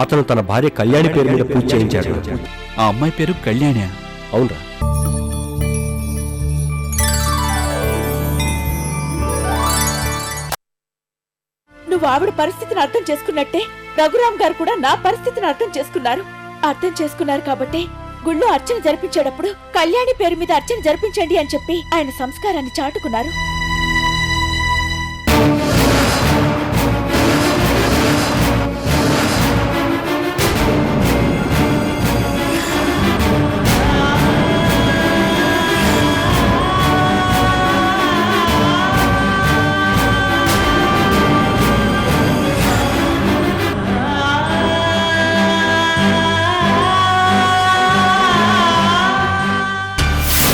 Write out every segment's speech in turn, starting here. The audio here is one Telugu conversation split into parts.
అతను తన భార్య కళ్యాణి పేరు మీద పూజ చేయించాడు. ఆ అమ్మాయి పేరు కళ్యాణి? అవునరా. నువ్వు ఆవిడ పరిస్థితిని అర్థం చేసుకున్నట్టే రఘురామ్ గారు కూడా నా పరిస్థితిని అర్థం చేసుకున్నారు కాబట్టి గుళ్ళో అర్చన జరిపించేటప్పుడు కళ్యాణి పేరు మీద అర్చన జరిపించండి అని చెప్పి ఆయన సంస్కారాన్ని చాటుకున్నారు.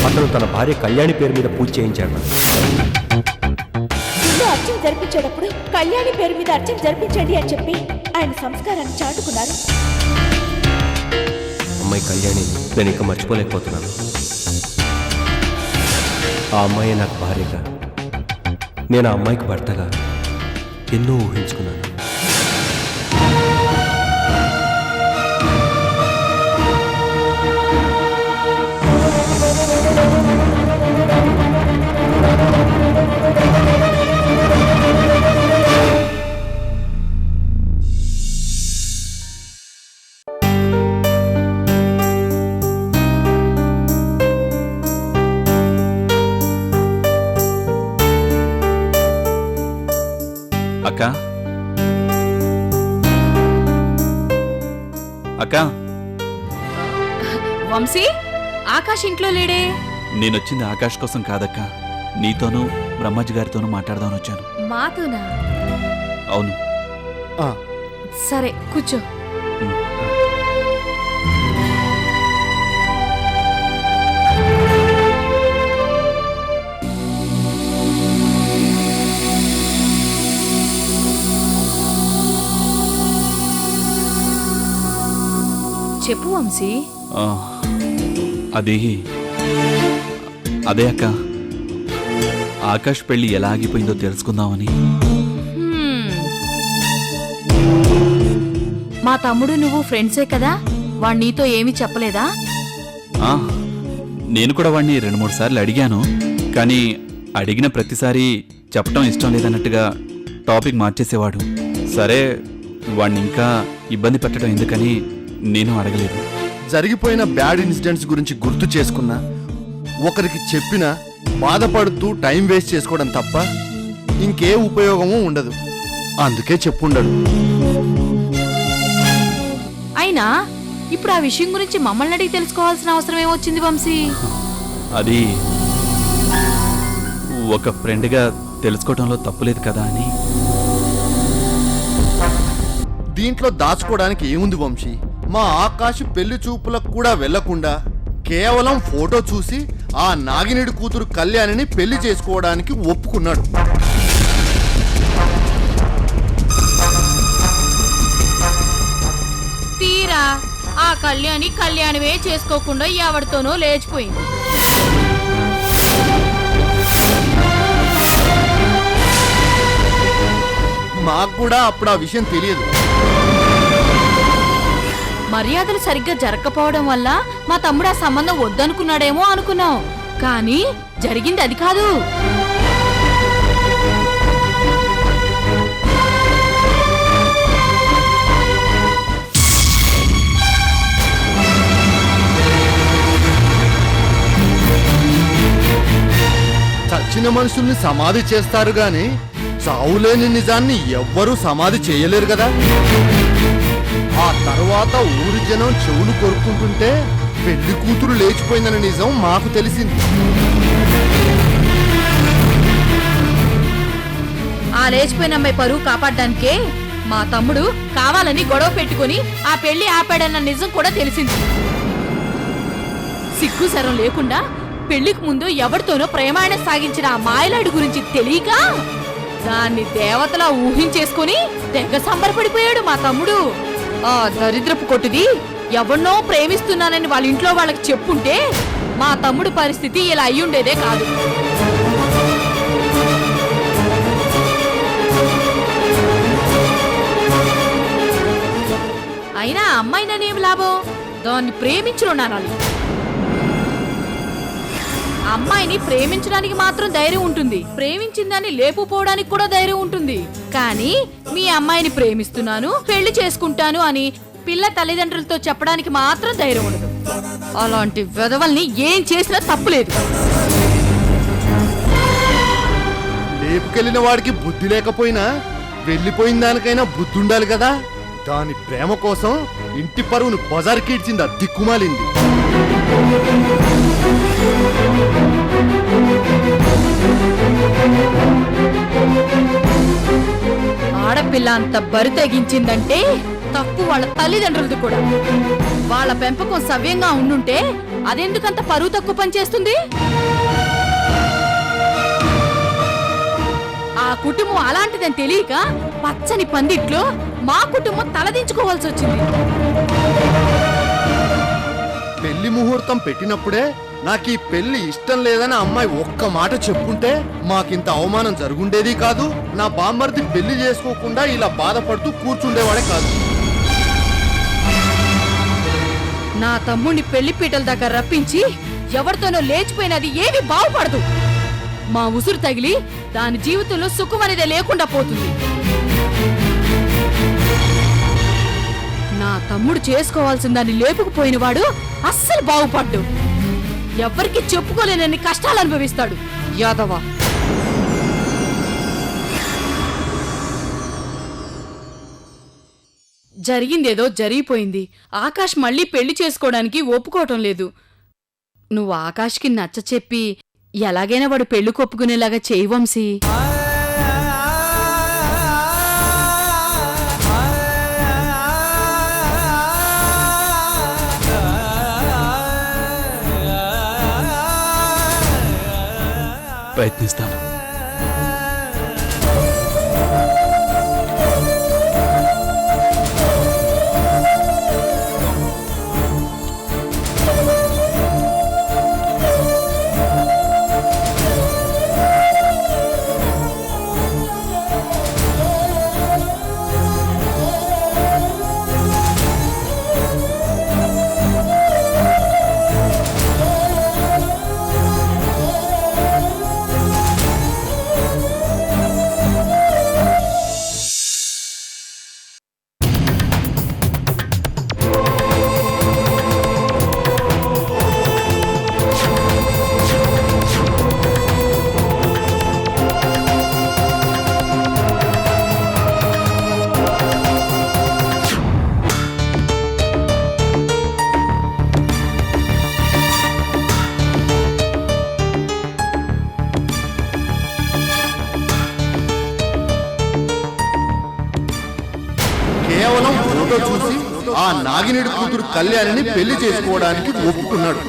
అతను తన భార్య కళ్యాణి పేరు మీద పూజ చేయించాడు. అర్చన జరిపించేటప్పుడు కళ్యాణి పేరు మీద అర్చన జరిపించండి అని చెప్పి ఆయన సంస్కారాన్ని చాటుకున్నారు. అమ్మాయి కళ్యాణి నేను ఇంకా మర్చిపోలేకపోతున్నాను. ఆ అమ్మాయి నాకు భార్యగా, నేను ఆ అమ్మాయికి భర్తగా ఎన్నో ఊహించుకున్నాను. అక్క అక్క, వంశీ, ఆకాష్ ఇంట్లో లేడే? నేనొచ్చింది ఆకాష్ కోసం కాదక్క, నీతోనూ బ్రహ్మజ్జి గారితోనూ మాట్లాడదామని వచ్చాను. మాతోనా? అవును. సరే కూర్చో. చెప్పు వంశీ. అదే అక్క, ఆకాష్ పెళ్లి ఎలా ఆగిపోయిందో తెలుసుకుందామని. మా తమ్ముడు నువ్వు ఫ్రెండ్సే కదా, వాడు నీతో ఏమీ చెప్పలేదా? నేను కూడా వాడిని 2-3 సార్లు అడిగాను, కానీ అడిగిన ప్రతిసారి చెప్పడం ఇష్టం లేదన్నట్టుగా టాపిక్ మార్చేసేవాడు. సరే, వాడిని ఇంకా ఇబ్బంది పెట్టడం ఎందుకని నేను అడగలేదు. జరిగిపోయిన బ్యాడ్ ఇన్సిడెంట్స్ గురించి గుర్తు చేసుకున్నా, ఒకరికి చెప్పినా బాధపడుతూ టైం వేస్ట్ చేసుకోవడం తప్ప ఇంకే ఉపయోగమూ ఉండదు. అందుకే చెప్పుండడు. అయినా ఇప్పుడు ఆ విషయం గురించి మమ్మల్ని అడిగి తెలుసుకోవాల్సిన అవసరం ఏమొచ్చింది వంశీ? అది ఒక ఫ్రెండ్గా తెలుసుకోవడంలో తప్పులేదు కదా అని. దీంట్లో దాచుకోవడానికి ఏముంది వంశీ? మా ఆకాశ్ పెళ్లి చూపులకు కూడా వెళ్లకుండా కేవలం ఫోటో చూసి ఆ నాగినేడు కూతురు కళ్యాణిని పెళ్లి చేసుకోవడానికి ఒప్పుకున్నాడు. తీరా ఆ కళ్యాణివే చేసుకోకుండా ఎవరితోనో లేచిపోయింది. మాకు కూడా అప్పుడు ఆ విషయం తెలియదు. మర్యాదలు సరిగ్గా జరగకపోవడం వల్ల మా తమ్ముడు ఆ సంబంధం వద్దనుకున్నాడేమో అనుకున్నాం, కానీ జరిగింది అది కాదు. చచ్చిన మనుషుల్ని సమాధి చేస్తారు గాని చావులేని నిజాన్ని ఎవ్వరూ సమాధి చేయలేరు కదా. ఆ తర్వాత ఊరి జనం చెవులు కొరుక్కుంటుంటే పెళ్లి కూతురు లేచిపోయిందన్న నిజం మాకు తెలిసింది. ఆ లేచిపోయిన అమ్మాయి పరువు కాపాడడానికే మా తమ్ముడు కావాలని గొడవ పెట్టుకుని ఆ పెళ్లి ఆపాడన్న నిజం కూడా తెలిసింది. సిగ్గు సరం లేకుండా పెళ్లికి ముందు ఎవరితోనో ప్రేమాయణ సాగించిన ఆ మాయలాడి గురించి తెలియక దాన్ని దేవతలా ఊహించేసుకుని తెగ సంబరపడిపోయాడు మా తమ్ముడు. ఆ దరిద్రపు కొట్టుది ఎవరినో ప్రేమిస్తున్నానని వాళ్ళ ఇంట్లో వాళ్ళకి చెప్పుంటే మా తమ్ముడు పరిస్థితి ఇలా అయ్యుండేదే కాదు. లాభం? దాన్ని ప్రేమించడం అనాలి. అమ్మాయిని ప్రేమించడానికి మాత్రం ధైర్యం ఉంటుంది, ప్రేమించిందని లేపుపోవడానికి కూడా ధైర్యం ఉంటుంది. కానీ మీ అమ్మాయిని ప్రేమిస్తున్నాను, పెళ్లి చేసుకుంటాను అని పిల్ల తల్లిదండ్రులతో చెప్పడానికి మాత్రం ధైర్యం ఉండదు. అలాంటి వెధవల్ని ఏం చేసినా తప్పులేదు. లేపుకెళ్ళిన వాడికి బుద్ధి లేకపోయినా వెళ్ళిపోయిన దానికైనా బుద్ధి ఉండాలి కదా. దాని ప్రేమ కోసం ఇంటి పరువును బజార్కి ఇచ్చింది, ఆ దిక్కుమాలింది. ఆడపిల్ల అంత బరి తెగించిందంటే తప్పు వాళ్ళ తల్లిదండ్రులది కూడా. వాళ్ళ పెంపకం సవ్యంగా ఉండుంటే అదెందుకంత పరువు తక్కువ పనిచేస్తుంది? ఆ కుటుంబం అలాంటిదని తెలియక పచ్చని పందిట్లో మా కుటుంబం తలదించుకోవాల్సి వచ్చింది. పెళ్లి ముహూర్తం పెట్టినప్పుడే నాకు ఈ పెళ్లి ఇష్టం లేదని అమ్మాయి ఒక్క మాట చెప్పుంటే మాకింత అవమానం జరుగుండేది కాదు. నా బామ్మర్ది పెళ్లి చేసుకోకుండా ఇలా బాధపడుతూ కూర్చుండేవాడే కాదు. నా తమ్ముడిని పెళ్లి పీటల దగ్గర రప్పించి ఎవరితోనో లేచిపోయినది ఏమీ బాగుపడదు. మా ఉసురు తగిలి దాని జీవితంలో సుఖం అనేది లేకుండా పోతుంది. నా తమ్ముడు చేసుకోవాల్సిన దాన్ని లేపుకుపోయిన వాడు అస్సలు బాగుపడ్డు. ఎవరికి చెప్పుకోలేనన్ని కష్టాలు అనుభవిస్తాడు యాదవ. జరిగిందేదో జరిగిపోయింది. ఆకాష్ మళ్ళీ పెళ్లి చేసుకోవడానికి ఒప్పుకోవటం లేదు. నువ్వు ఆకాష్కి నచ్చ చెప్పి ఎలాగైనా వాడు పెళ్లి కొప్పుకునేలాగా చేయి వంశీ. ప్రయత్నిస్తాను. కేవలం ఫోటో చూసి ఆ నాగినేడు కూతురు కళ్యాణిని పెళ్లి చేసుకోవడానికి ఒప్పుకున్నాడు.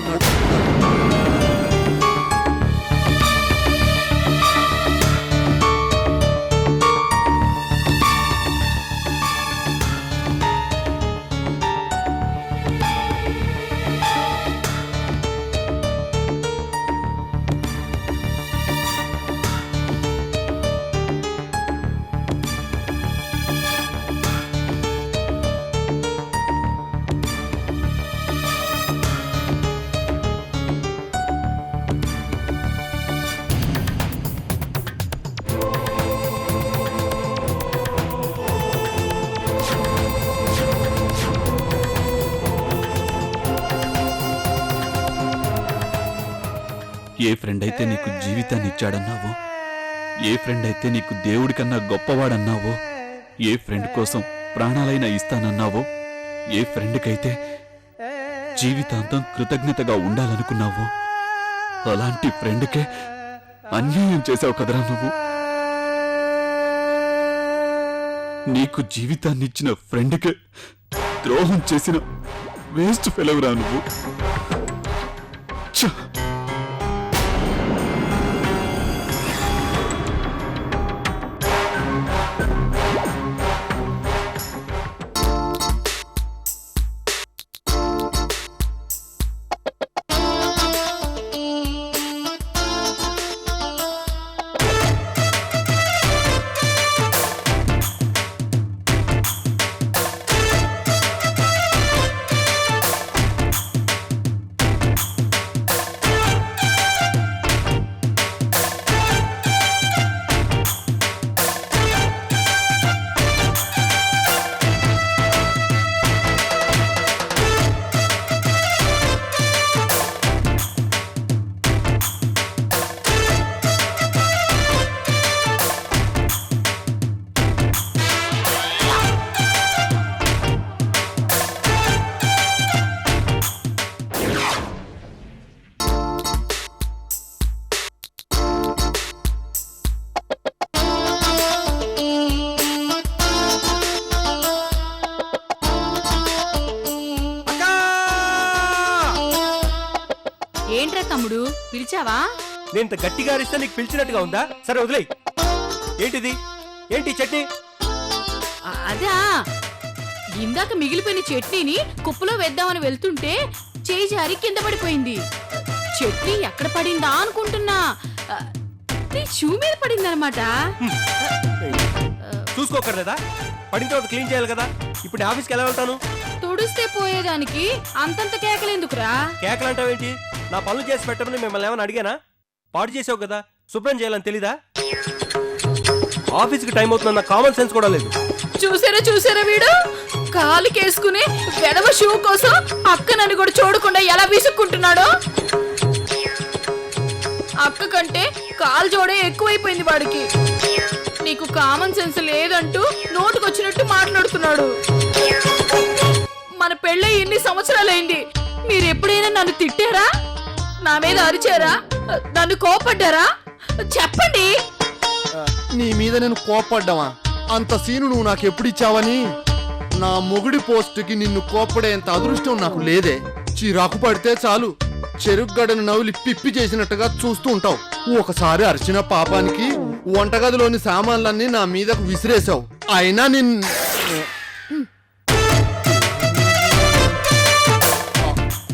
ఏ ఫ్రెండ్ అయితే నీకు జీవితాన్ని ఇచ్చాడన్నావో, ఏ ఫ్రెండ్ అయితే నీకు దేవుడి కన్నా గొప్పవాడన్నావో, ఏ ఫ్రెండ్ కోసం ప్రాణాలైనా ఇస్తానన్నావో, ఏ ఫ్రెండ్కైతే జీవితాంతం కృతజ్ఞతగా ఉండాలనుకున్నావో, అలాంటి ఫ్రెండ్కే అన్యాయం చేశావు కదరా నువ్వు. నీకు జీవితాన్నిచ్చిన ఫ్రెండ్కే ద్రోహం చేసిన వేస్ట్ ఫెలవురా నువ్వు. ఛ! పిలిచావా? నేను ఇంత గట్టిగా అరిస్తే నీకు పిలిచినట్టుగా ఉందా? సరే వదిలేయ్. ఏంటిది? ఏంటి చట్నీ? అదా, ఇందాక మిగిలిపోయిన చట్నీని కుప్పలో వేద్దామని వెళ్తుంటే చేయి జారి కింద పడిపోయింది. చట్నీ ఎక్కడ పడిందా అనుకుంటున్నా, నీ షూ మీద పడిందనమాట. చూసుకోకర్లేదా? పడిన తర్వాత క్లీన్ చేయాలి కదా. ఇప్పుడు ఆఫీస్కి ఎలా వెళ్తాను? తుడిస్తే పోయేదానికి అంతంత కేకలేందుకురా? కేకలు అంటావేంటి? నా పనులు చేసి పెట్టమని మిమ్మల్ని ఏమైనా అడిగానా? పాడు చేసావు కదా, శుభ్రం చేయాలని తెలీదా? ఆఫీస్కి టైం అవుతుందన్న కామన్ సెన్స్ కూడా లేదు. చూసారా వీడు కాలు కేసుకుని వెడవ షూ కోసం అక్క నన్ను కూడా చూడకుండా ఎలా విసుక్కుంటున్నాడో. అక్క కంటే కాలు జోడే ఎక్కువైపోయింది వాడికి. నీకు కామన్ సెన్స్ లేదంటూ నోటుకొచ్చినట్టు మాట్లాడుతున్నాడు. మన పెళ్ళై ఎన్ని సంవత్సరాలైంది, మీరు ఎప్పుడైనా నన్ను తిట్టారా? నా మీద అరిచారా? నన్ను కోపడ్డారా? చెప్పండి. నీ మీద నేను కోపడ్డావా? అంత సీను నువ్వు నాకు ఎప్పుడు ఇచ్చావని? నా మొగుడి పోస్టుకి నిన్ను కోపడేంత అదృష్టం నాకు లేదే. చిరాకు పడితే చాలు చెరుగ్గడను నవ్వులి పిప్పి చేసినట్టుగా చూస్తూ ఉంటావు. ఒకసారి అరిచిన పాపానికి వంటగదిలోని సామాన్లన్నీ నా మీదకు విసిరేశావు. అయినా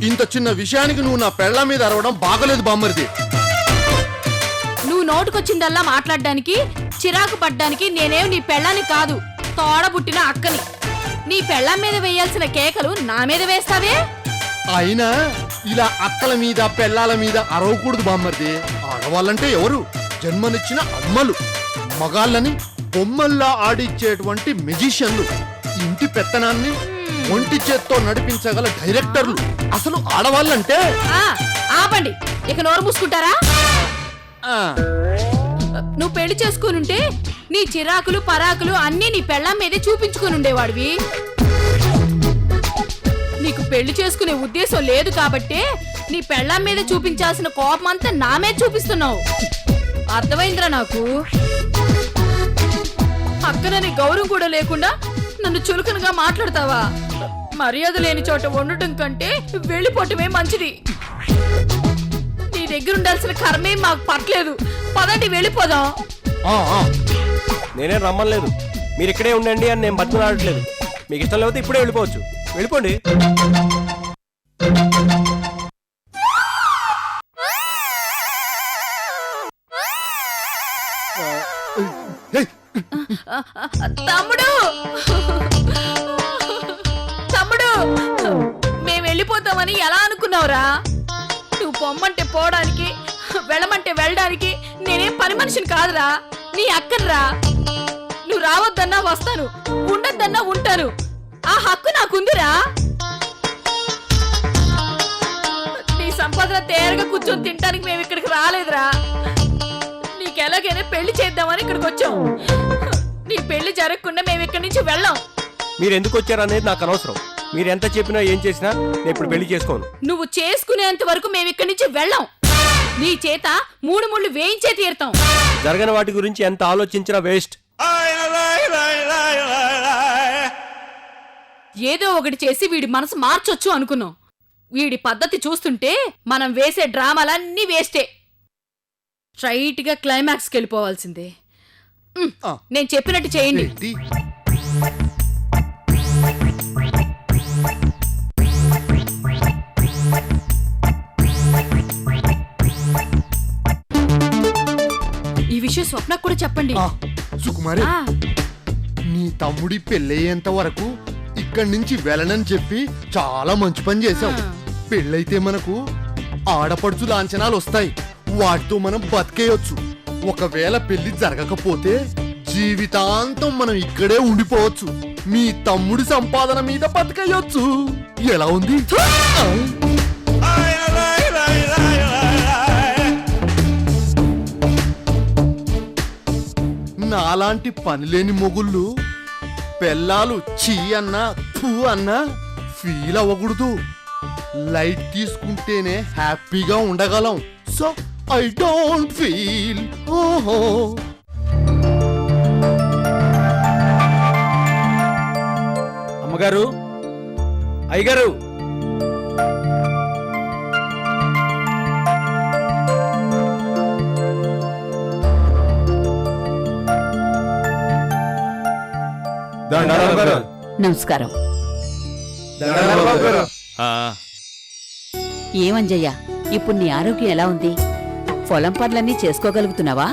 ఇంత చిన్న విషయానికి నువ్వు నా పెళ్ళ మీద అరవడం బాగలేదు బామ్మరిది. నువ్వు నోటుకొచ్చిందల్లా మాట్లాడడానికి, చిరాకు పడ్డానికి నేనేం నీ పెళ్ళాన్ని కాదు, తోడబుట్టిన అక్కని. నీ పెళ్ళాం మీద వేయాల్సిన కేకలు నా మీద వేస్తావే? అయినా ఇలా అక్కల మీద పెళ్ళాల మీద అరవకూడదు బామ్మర్ది. ఆడవాళ్ళంటే ఎవరు? జన్మనిచ్చిన అమ్మలు. మగాళ్ళని బొమ్మల్లా ఆడిచ్చేటువంటి మెజిషియన్లు. ఇంటి పెత్తనాన్ని ఒంటి చేత్తో నడిపించగల డైరెక్టర్లు. అసలు ఆడవాళ్ళంటే ఆపండి, ఇక నోరు మూసుకుంటారా? ఆ, నువ్వు పెళ్లి చేసుకునుంటే నీ చిరాకులు పరాకులు అన్నీ నీ పెళ్ళాం మీదే చూపించుకుని ఉండేవాడివి. నీకు పెళ్లి చేసుకునే ఉద్దేశం లేదు కాబట్టే నీ పెళ్ళాం మీద చూపించాల్సిన కోపం అంతా నా మీద చూపిస్తున్నావు. అర్థమైందిరా నాకు. అక్కనని గౌరవం కూడా లేకుండా నన్ను చులకనగా మాట్లాడతావా? మర్యాద లేని చోట ఉండటం కంటే వెళ్ళిపోవటమే మంచిది. నీ దగ్గర ఉండాల్సిన కర్మేం మాకు పట్టలేదు. పదండి వెళ్ళిపోదాం. నేనేం రమ్మలేదు. మీరు ఇక్కడే ఉండండి అని నేను బతుకులాడట్లేదు. మీకు ఇష్టం లేకపోతే ఇప్పుడే వెళ్ళిపోవచ్చు. వెళ్ళిపోండి. తమ్ముడు, తమ్ముడు, మేము వెళ్ళిపోతామని ఎలా అనుకున్నావురా? నువ్వు పొమ్మంటే పోవడానికి, వెళ్ళమంటే వెళ్ళడానికి నేనేం పని మనిషిని కాదురా, నీ అక్కనరా. నువ్వు రావద్దన్నా వస్తాను, ఉండొద్దన్నా ఉంటాను. ఆ హక్కు నాకుందిరా. నీ సంపాదన తేరగా కూర్చొని తినడానికి మేము ఇక్కడికి రాలేదురా. నీకెలాగైనా పెళ్లి చేద్దామని ఇక్కడికి వచ్చాం. నీ పెళ్లి జరగకుండా మేము ఇక్కడి నుంచి వెళ్ళాం. మీరు ఎందుకు వచ్చారు అనేది నాకు అనవసరం. మీరు ఎంత చెప్పినా ఏం చేసినా నేను ఇప్పుడు పెళ్లి చేసుకోను. నువ్వు చేసుకునేంత వరకు మేము ఇక్కడి నుంచి వెళ్ళాం. నీ చేత 3 ముళ్ళు వేయించే తీరుతాం. జరగని వాటి గురించి ఎంత ఆలోచించినా వేస్ట్. ఏదో ఒకటి చేసి వీడి మనసు మార్చొచ్చు అనుకున్నాం. వీడి పద్ధతి చూస్తుంటే మనం వేసే డ్రామాలన్నీ వేస్టే. స్ట్రైట్ గా క్లైమాక్స్కి వెళ్ళిపోవాల్సిందే. నేను చెప్పినట్టు చేయండి. ఏంటి? ఈ విషయం స్వప్నకు కూడా చెప్పండి. సుకుమారి, నీ తమ్ముడి పెళ్ళయ్యేంత వరకు ఇక్కడి నుంచి వెళ్ళనని చెప్పి చాలా మంచి పని చేశావు. పెళ్ళైతే మనకు ఆడపడుచు లాంఛనాలు వస్తాయి. వాటితో మనం బతికేయొచ్చు. ఒకవేళ పెళ్లి జరగకపోతే జీవితాంతం మనం ఇక్కడే ఉండిపోవచ్చు. మీ తమ్ముడి సంపాదన మీద బతికేయొచ్చు. ఎలా ఉంది? నాలాంటి పనిలేని మొగుళ్ళు పెళ్ళాలు చీ అన్నా ఫూ అన్నా ఫీల్ అవ్వకూడదు. లైట్ తీసుకుంటేనే హ్యాపీగా ఉండగలం. So I don't feel. ఓహో, అమ్మగారు, అయ్యగారు, నమస్కారం. ఏమంజయ్య, ఇప్పుడు నీ ఆరోగ్యం ఎలా ఉంది? పొలం పనులన్నీ చేసుకోగలుగుతున్నావా?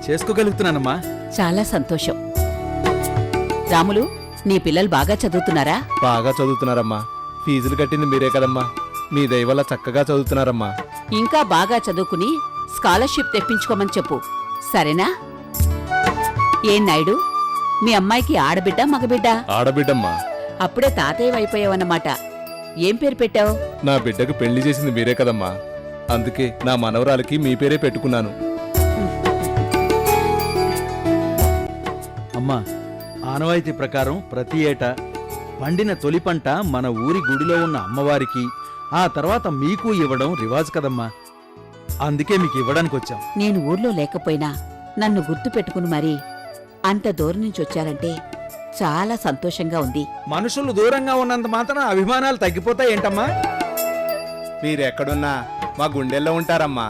చేసుకోగలుగుతున్నానమ్మా. చాలా సంతోషం. రాములు, నీ పిల్లలు బాగా చదువుతున్నారా? బాగా చదువుతున్నారమ్మా. ఫీజులు కట్టింది మీరే కదమ్మా. మీ దయ వల్ల చక్కగా చదువుతున్నారమ్మా. ఇంకా బాగా చదువుకుని స్కాలర్షిప్ తెప్పించుకోమని చెప్పు, సరేనా? ఏం నాయుడు, మీ అమ్మాయికి ఆడబిడ్డ మగబిడ్డ? ఆడబిడ్డమ్మా. అప్పుడే తాతయ్య అయిపోయావన్నమాట. ఏం పేరు పెట్టావు? నా బిడ్డకు పెళ్లి చేసింది మీరే కదమ్మా. అందుకే నా మనవరాలకి మీ పేరే పెట్టుకున్నాను. అమ్మా, ఆనవాయితీ ప్రకారం ప్రతి ఏటా పండిన తొలి పంట మన ఊరి గుడిలో ఉన్న అమ్మవారికి, ఆ తర్వాత మీకు ఇవ్వడం రివాజు కదమ్మా. అందుకే మీకు ఇవ్వడానికి వచ్చాం. నేను ఊర్లో లేకపోయినా నన్ను గుర్తు పెట్టుకుని మరీ అంత దూరం నుంచి వచ్చారంటే చాలా సంతోషంగా ఉంది. మనుషులు దూరంగా ఉన్నంత మాత్రం అభిమానాలు తగ్గిపోతాయేంటమ్మా? మీరెక్కడున్నా మా గుండెల్లో ఉంటారమ్మా.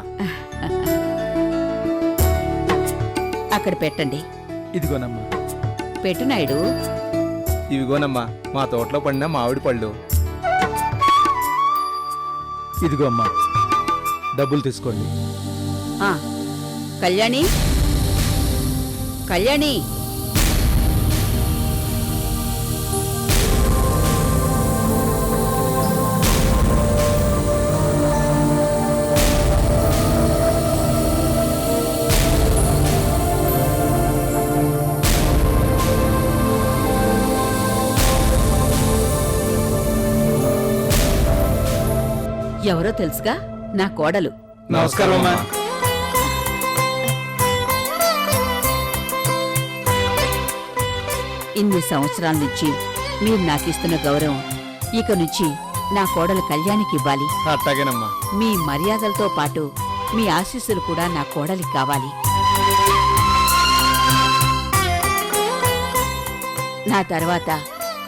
అక్కడ పెట్టండి. ఇదిగోనమ్మా. పెట్టు నాయుడు. ఇవిగోనమ్మా మా తోటలో పడిన మామిడి పళ్ళు. ఇదిగో అమ్మా, డబ్బులు తీసుకోండి. ఆ, కళ్యాణి, కళ్యాణి, ఎవరో తెలుసుగా, నా కోడలు. నమస్కారం అమ్మా. ఇన్ని సంవత్సరాల నుంచి మీరు నాకిస్తున్న గౌరవం ఇక నుంచి నా కోడలు కళ్యాణికి ఇవ్వాలి. అట్టాగేనమ్మా. మీ మర్యాదలతో పాటు మీ ఆశీస్సులు కూడా నా కోడలికి కావాలి. నా తర్వాత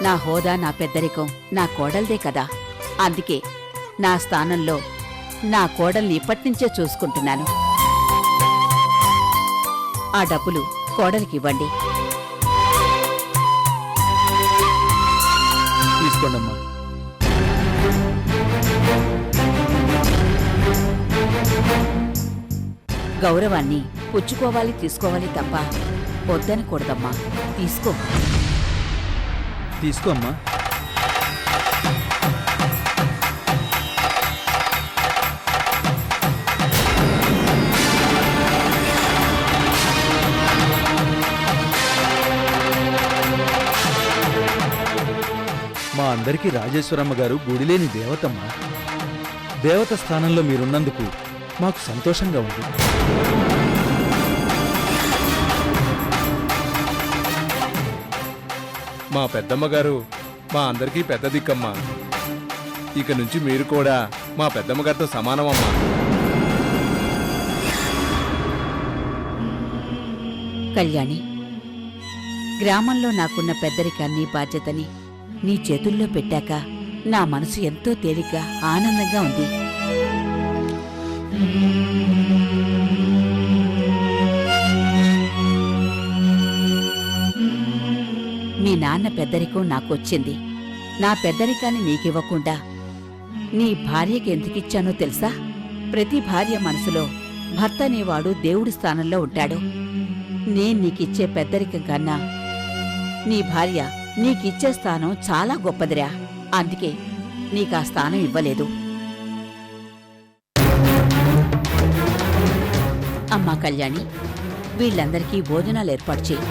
నా హోదా, నా పెద్దరికం నా కోడల్దే కదా. అందుకే నా స్థానంలో నా కోడల్ని ఇప్పటినుంచే చూసుకుంటున్నాను. ఆ డబ్బులు కోడలికి ఇవ్వండి. తీసుకోండమ్మా. గౌరవాన్ని పుచ్చుకోవాలి, తీసుకోవాలి తప్ప వద్దనకూడదమ్మా. తీసుకో. తీసుకో అమ్మా. మా అందరికీ రాజేశ్వరమ్మ గారు గుడిలేని దేవతమ్మ. దేవత స్థానంలో మీరున్నందుకు మాకు సంతోషంగా ఉంది. మా పెద్దమ్మ గారు మా అందరికీ పెద్ద దిక్కమ్మా. ఇక నుంచి మీరు కూడా మా పెద్దమ్మ గారితో సమానమమ్మా. కళ్యాణి, గ్రామంలో నాకున్న పెద్దరికాన్ని, బాధ్యతని నీ చేతుల్లో పెట్టాక నా మనసు ఎంతో తేలిగ్గా, ఆనందంగా ఉంది. మీ నాన్న పెద్దరికం నాకొచ్చింది. నా పెద్దరికాన్ని నీకివ్వకుండా నీ భార్యకి ఎందుకిచ్చానో తెలుసా? ప్రతి భార్య మనసులో భర్త అనేవాడు దేవుడి స్థానంలో ఉంటాడు. నేను నీకిచ్చే పెద్దరికం కన్నా నీ భార్య నీకిచ్చే స్థానం చాలా గొప్పదిరా. అందుకే నీకా స్థానం ఇవ్వలేదు. అమ్మా కళ్యాణి, వీళ్ళందరికీ భోజనాలు ఏర్పాటు చేయి.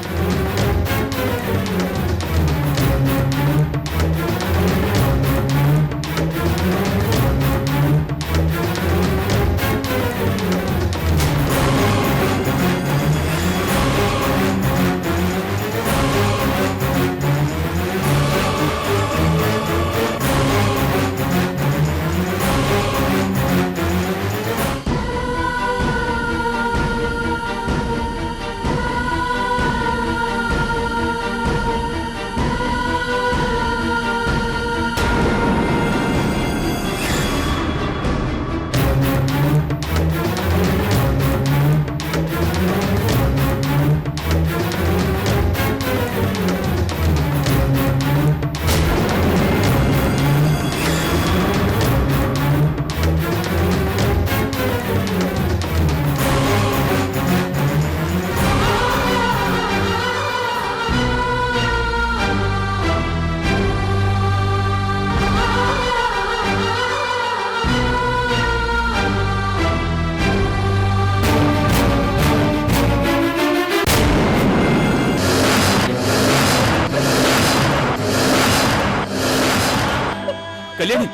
కళ్యాణి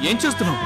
ఏం చేస్తున్నావు?